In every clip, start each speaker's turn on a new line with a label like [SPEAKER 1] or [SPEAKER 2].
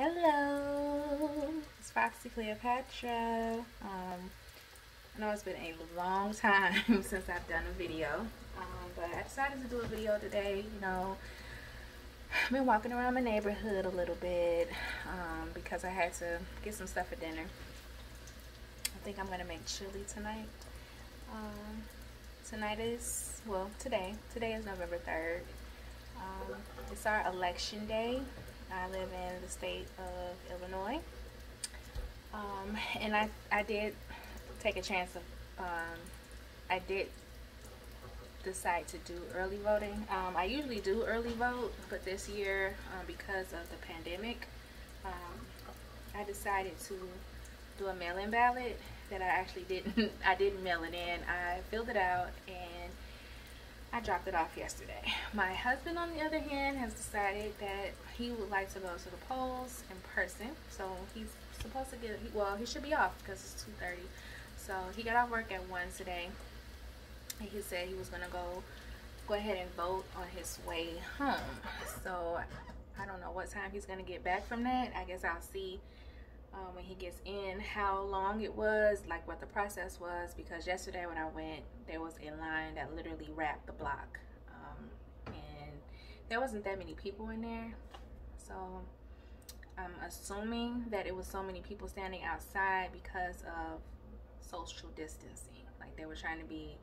[SPEAKER 1] Hello, it's Foxy Cleopatra. I know it's been a long time since I've done a video, but I decided to do a video today. I've been walking around my neighborhood a little bit because I had to get some stuff for dinner. I think I'm gonna make chili tonight. Um, Today is November 3rd. It's our election day. I live in the state of Illinois. And I did take a chance of, I did decide to do early voting. I usually do early vote, but this year, because of the pandemic, I decided to do a mail-in ballot that I actually didn't, I didn't mail it in. I filled it out and I dropped it off yesterday. My husband, on the other hand, has decided that he would like to go to the polls in person. So he's supposed to he should be off because it's 2:30. So he got off work at 1 today. And he said he was going to go ahead and vote on his way home. So I don't know what time he's going to get back from that. I guess I'll see when he gets in how long it was, like what the process was, because yesterday when I went, there was a line that literally wrapped the block, and there wasn't that many people in there. So I'm assuming that it was so many people standing outside because of social distancing, like they were trying to be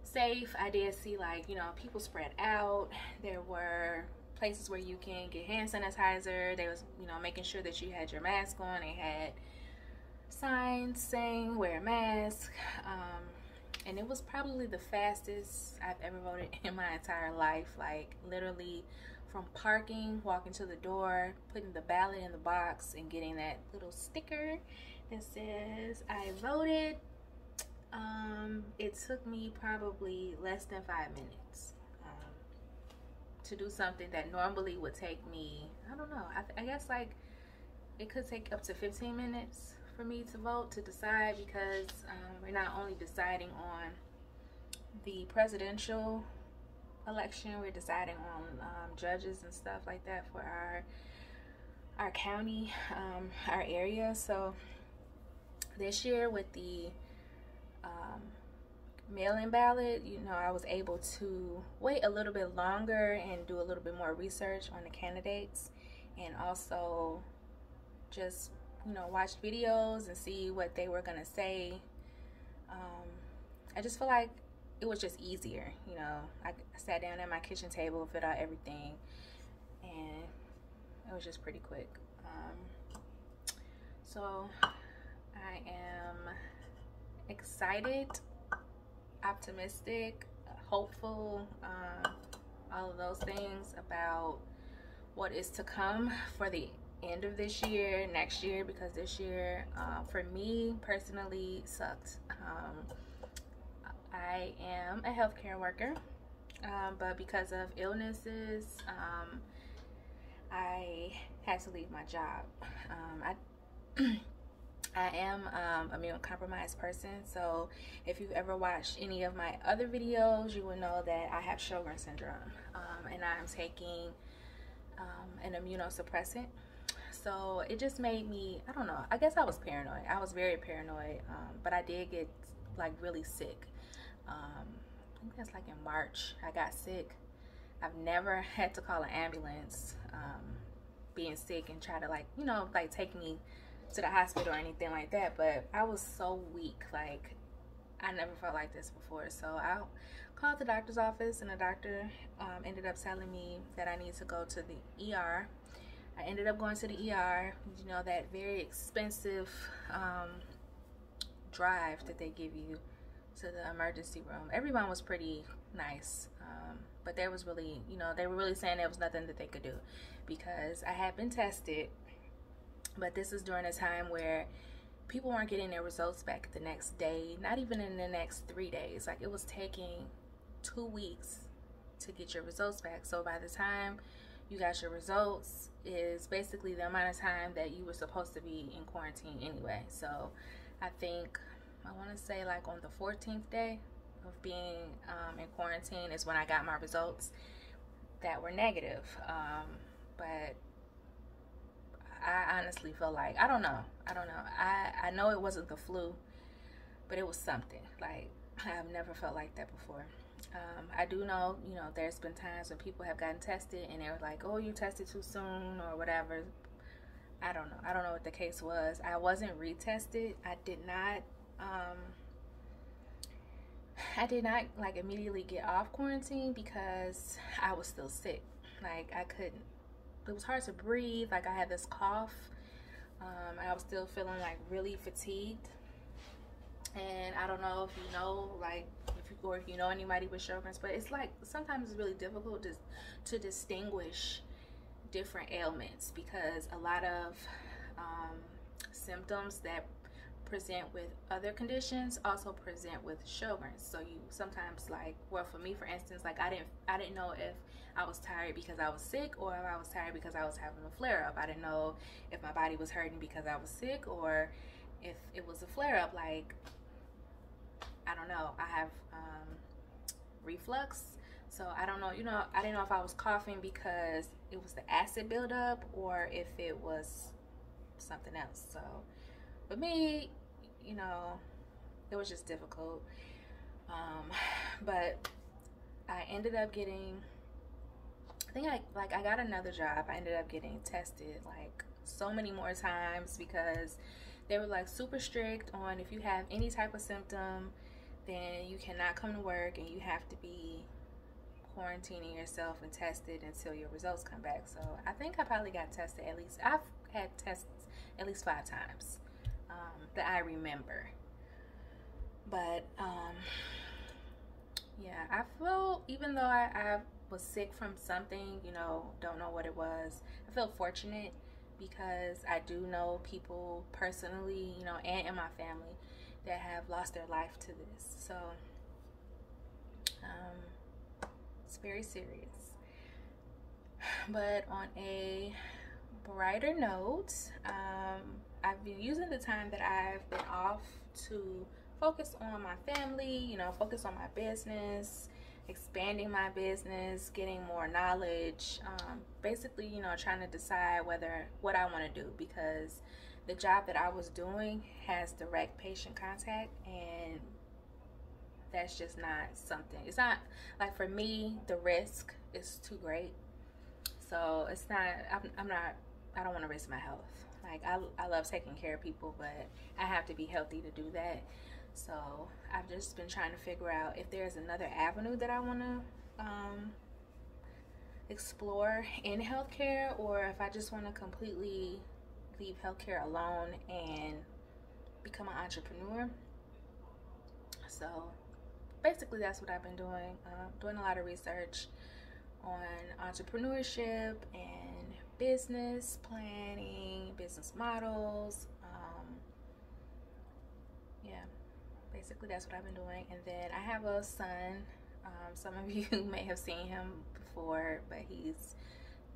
[SPEAKER 1] safe. I did see, like, people spread out. There were places where you can get hand sanitizer. They was, making sure that you had your mask on. They had signs saying wear a mask. And it was probably the fastest I've ever voted in my entire life. Like, literally from parking, walking to the door, putting the ballot in the box, and getting that little sticker that says I voted. It took me probably less than 5 minutes to do something that normally would take me, I don't know, I guess like it could take up to 15 minutes for me to vote, to decide, because we're not only deciding on the presidential election, we're deciding on judges and stuff like that for our county, our area. So this year with the mail-in ballot, I was able to wait a little bit longer and do a little bit more research on the candidates, and also just watch videos and see what they were gonna say. I just feel like it was just easier. I sat down at my kitchen table, filled out everything, and it was just pretty quick. So I am excited, optimistic, hopeful, all of those things about what is to come for the end of this year, next year, because this year for me personally sucked. I am a healthcare worker, but because of illnesses, I had to leave my job. I am immune compromised person, so if you've ever watched any of my other videos, you will know that I have Sjogren's syndrome, and I'm taking an immunosuppressant. So it just made me, I don't know, I guess I was paranoid. I was very paranoid, but I did get like really sick. I think that's like in March I got sick. I've never had to call an ambulance being sick and try to like take me to the hospital or anything like that, but I was so weak. Like, I never felt like this before. So I called the doctor's office, and the doctor ended up telling me that I need to go to the ER. I ended up going to the ER, that very expensive drive that they give you to the emergency room. Everyone was pretty nice, but there was really, they were really saying there was nothing that they could do because I had been tested. But this is during a time where people weren't getting their results back the next day, not even in the next 3 days. Like, it was taking 2 weeks to get your results back. So by the time you got your results is basically the amount of time that you were supposed to be in quarantine anyway. So I think, I want to say like on the 14th day of being in quarantine is when I got my results that were negative. But I honestly feel like, I don't know. I know it wasn't the flu, but it was something. Like, I've never felt like that before. I do know, there's been times when people have gotten tested and they were like, oh, you tested too soon or whatever. I don't know. I don't know what the case was. I wasn't retested. I did not like immediately get off quarantine because I was still sick. Like, I couldn't, it was hard to breathe. Like, I had this cough. I was still feeling like really fatigued. And I don't know if you know, like, if you know anybody with Sjogren's, but it's like sometimes it's really difficult to distinguish different ailments because a lot of symptoms that present with other conditions also present with Sjogren's. So you sometimes, like, well, for me, for instance, like, I didn't know if I was tired because I was sick or if I was tired because I was having a flare up. I didn't know if my body was hurting because I was sick or if it was a flare up. Like, I don't know. I have reflux, so I don't know. I didn't know if I was coughing because it was the acid buildup or if it was something else. So with me, it was just difficult. But I ended up getting, I got another job. I ended up getting tested like so many more times because they were like super strict on if you have any type of symptom, then you cannot come to work and you have to be quarantining yourself and tested until your results come back. So I think I probably got tested I've had tests at least 5 times that I remember. But yeah, I feel, even though I was sick from something, don't know what it was, I feel fortunate because I do know people personally, and in my family that have lost their life to this. So it's very serious. But on a brighter note, I've been using the time that I've been off to focus on my family, focus on my business, expanding my business, getting more knowledge, basically, trying to decide what I want to do, because the job that I was doing has direct patient contact, and that's just not something, it's not, like, for me, the risk is too great. So it's not, I don't want to risk my health. Like, I love taking care of people, but I have to be healthy to do that. So I've just been trying to figure out if there's another avenue that I want to explore in healthcare, or if I just want to completely leave healthcare alone and become an entrepreneur. So basically that's what I've been doing. Doing a lot of research on entrepreneurship and business planning, business models. Yeah, basically that's what I've been doing. And then I have a son. Some of you may have seen him before, but he's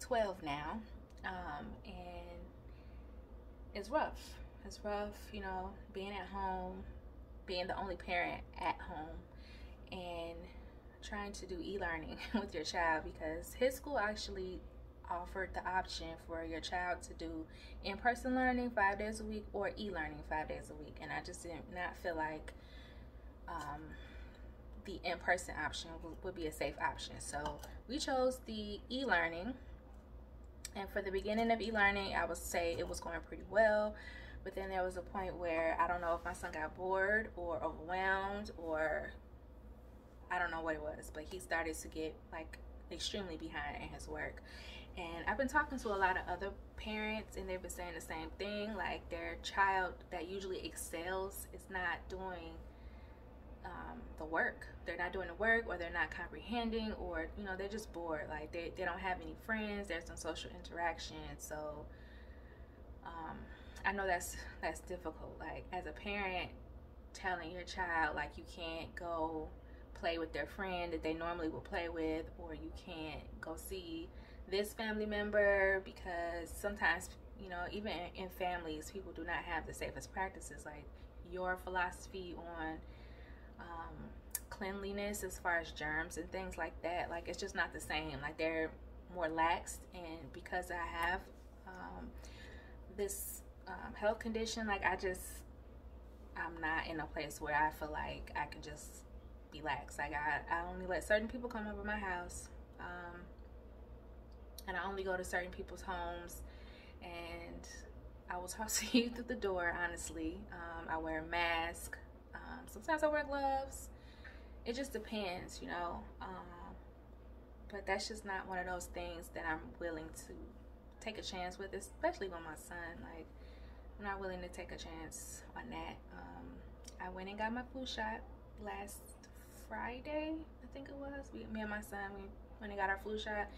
[SPEAKER 1] 12 now. And it's rough. It's rough, being at home, being the only parent at home, and trying to do e-learning with your child, because his school actually offered the option for your child to do in-person learning 5 days a week or e-learning 5 days a week, and I just did not feel like the in-person option would be a safe option. So we chose the e-learning, and for the beginning of e-learning, I would say it was going pretty well, but then there was a point where I don't know if my son got bored or overwhelmed, or I don't know what it was, but he started to get like extremely behind in his work. And I've been talking to a lot of other parents, and they've been saying the same thing, like their child that usually excels is not doing the work. They're not doing the work, or they're not comprehending, or they're just bored. Like they don't have any friends, there's some social interaction. So I know that's difficult, like as a parent, telling your child like you can't go play with their friend that they normally would play with, or you can't go see this family member, because sometimes even in families, people do not have the safest practices. Like your philosophy on cleanliness as far as germs and things like that, like it's just not the same. Like they're more laxed, and because I have this health condition, like I'm not in a place where I feel like I can just relax. Like I only let certain people come over my house, and I only go to certain people's homes, and I will talk to you through the door, honestly. I wear a mask. Sometimes I wear gloves. It just depends, you know. But that's just not one of those things that I'm willing to take a chance with, especially with my son. Like, I'm not willing to take a chance on that. I went and got my flu shot last Friday, I think it was. Me and my son, we went and got our flu shot.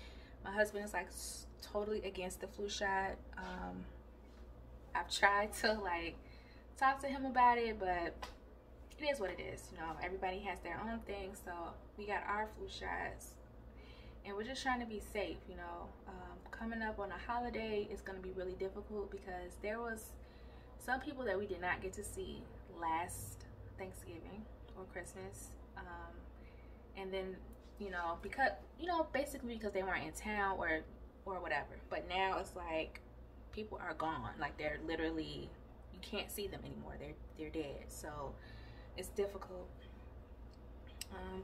[SPEAKER 1] My husband is like totally against the flu shot. I've tried to like talk to him about it, but it is what it is. You know, everybody has their own thing. So we got our flu shots, and we're just trying to be safe. You know, coming up on a holiday is going to be really difficult because there was some people that we did not get to see last Thanksgiving or Christmas, and then, you know, because, you know, basically because they weren't in town or whatever. But now it's like people are gone. Like, they're literally, you can't see them anymore. They're dead. So it's difficult.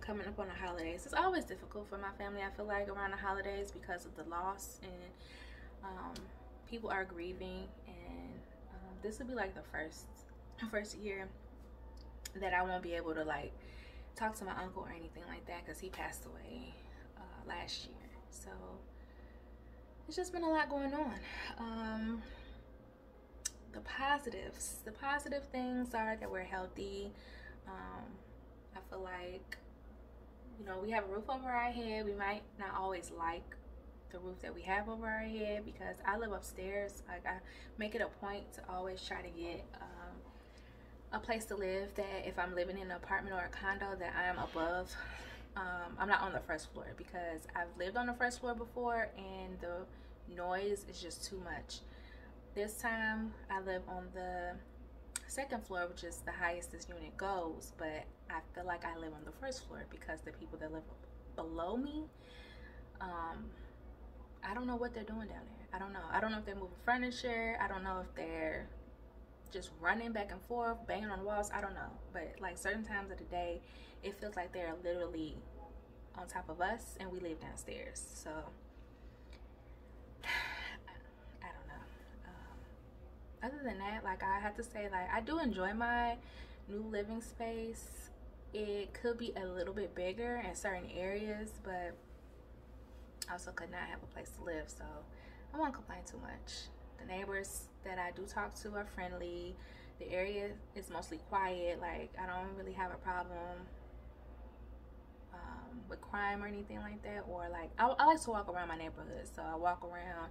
[SPEAKER 1] Coming up on the holidays, it's always difficult for my family, I feel like, around the holidays because of the loss, and people are grieving, and this will be like the first year that I won't be able to like talk to my uncle or anything like that because he passed away last year. So it's just been a lot going on. The positive things are that we're healthy. I feel like, you know, we have a roof over our head. We might not always like the roof that we have over our head because I live upstairs. Like, I make it a point to always try to get a place to live that if I'm living in an apartment or a condo that I am above. I'm not on the first floor because I've lived on the first floor before and the noise is just too much. This time I live on the second floor, which is the highest this unit goes, but I feel like I live on the first floor because the people that live below me, I don't know what they're doing down there. I don't know if they're moving furniture. I don't know if they're just running back and forth, banging on the walls. I don't know, but like certain times of the day it feels like they're literally on top of us and we live downstairs. So I don't know. Other than that, like, I have to say, like, I do enjoy my new living space. It could be a little bit bigger in certain areas, but I also could not have a place to live, so I won't complain too much. The neighbors that I do talk to are friendly. The area is mostly quiet. Like, I don't really have a problem with crime or anything like that. Or like, I like to walk around my neighborhood, so I walk around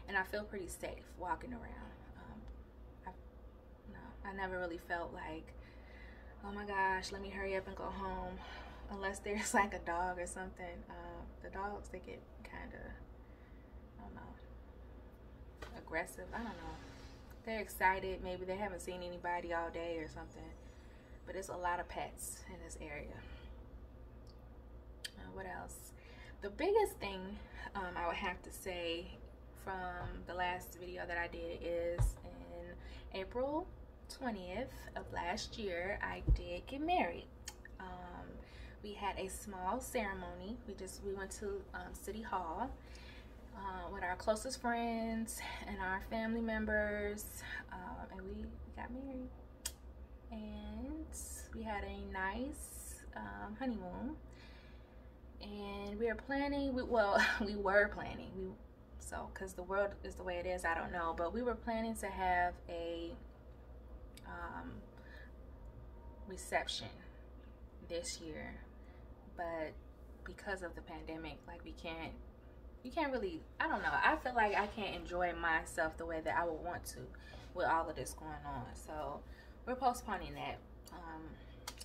[SPEAKER 1] and I feel pretty safe walking around. I never really felt like, oh my gosh, let me hurry up and go home, unless there's like a dog or something. The dogs, they get kind of, I don't know, aggressive. I don't know. They're excited. Maybe they haven't seen anybody all day or something. But it's a lot of pets in this area. What else? The biggest thing I would have to say from the last video that I did is in April 20th of last year, I did get married. We had a small ceremony. We went to City Hall with our closest friends and our family members, and we got married. And we had a nice honeymoon. And we were planning. We were planning. So, because the world is the way it is, I don't know. But we were planning to have a reception this year, but because of the pandemic, like, you can't really, I don't know, I feel like I can't enjoy myself the way that I would want to with all of this going on. So we're postponing that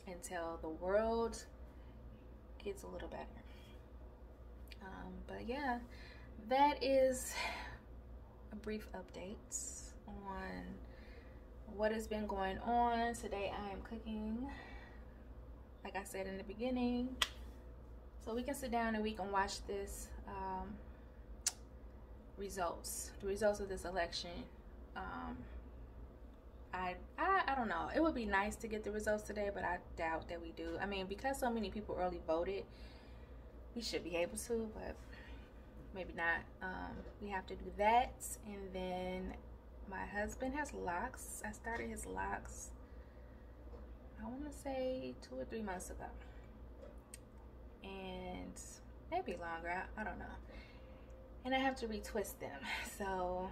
[SPEAKER 1] until the world gets a little better. But yeah, that is a brief update on what has been going on. Today I am cooking, like I said in the beginning, so we can sit down and we can watch this the results of this election I don't know. It would be nice to get the results today, but I doubt that we do. I mean, because so many people early voted, we should be able to, but maybe not. We have to do that. And then my husband has locks. I started his locks, I want to say 2 or 3 months ago, and maybe longer. I don't know. And I have to retwist them. So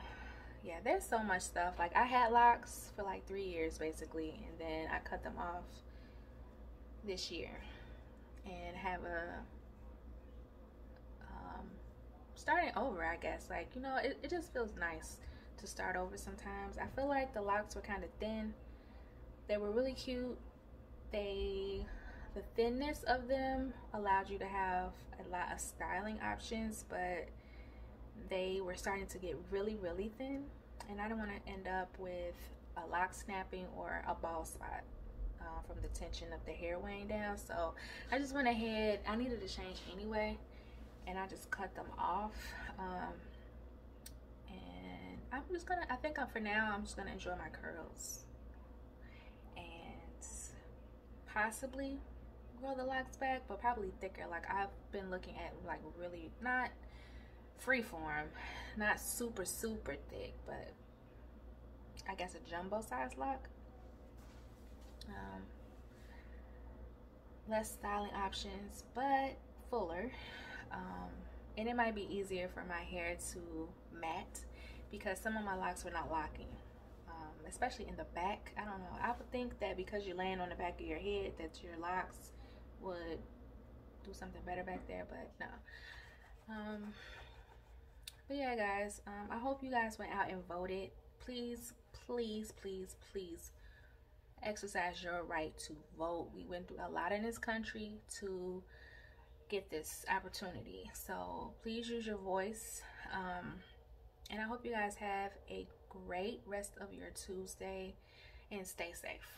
[SPEAKER 1] yeah, there's so much stuff. Like, I had locks for like 3 years basically, and then I cut them off this year and have a starting over, I guess. Like, you know, it just feels nice to start over sometimes. I feel like the locks were kind of thin. They were really cute. The thinness of them allowed you to have a lot of styling options, but they were starting to get really, really thin, and I don't want to end up with a lock snapping or a bald spot from the tension of the hair weighing down. So I just went ahead. I needed to change anyway, and I just cut them off. And I'm just gonna, I think for now, I'm just gonna enjoy my curls and possibly grow the locks back, but probably thicker. Like, I've been looking at like really not freeform, not super thick, but I guess a jumbo size lock. Less styling options, but fuller. And it might be easier for my hair to mat because some of my locks were not locking, especially in the back. I don't know. I would think that because you're laying on the back of your head that your locks would do something better back there, but no. But yeah, guys, I hope you guys went out and voted. Please exercise your right to vote. We went through a lot in this country to get this opportunity, so please use your voice. And I hope you guys have a great rest of your Tuesday and stay safe.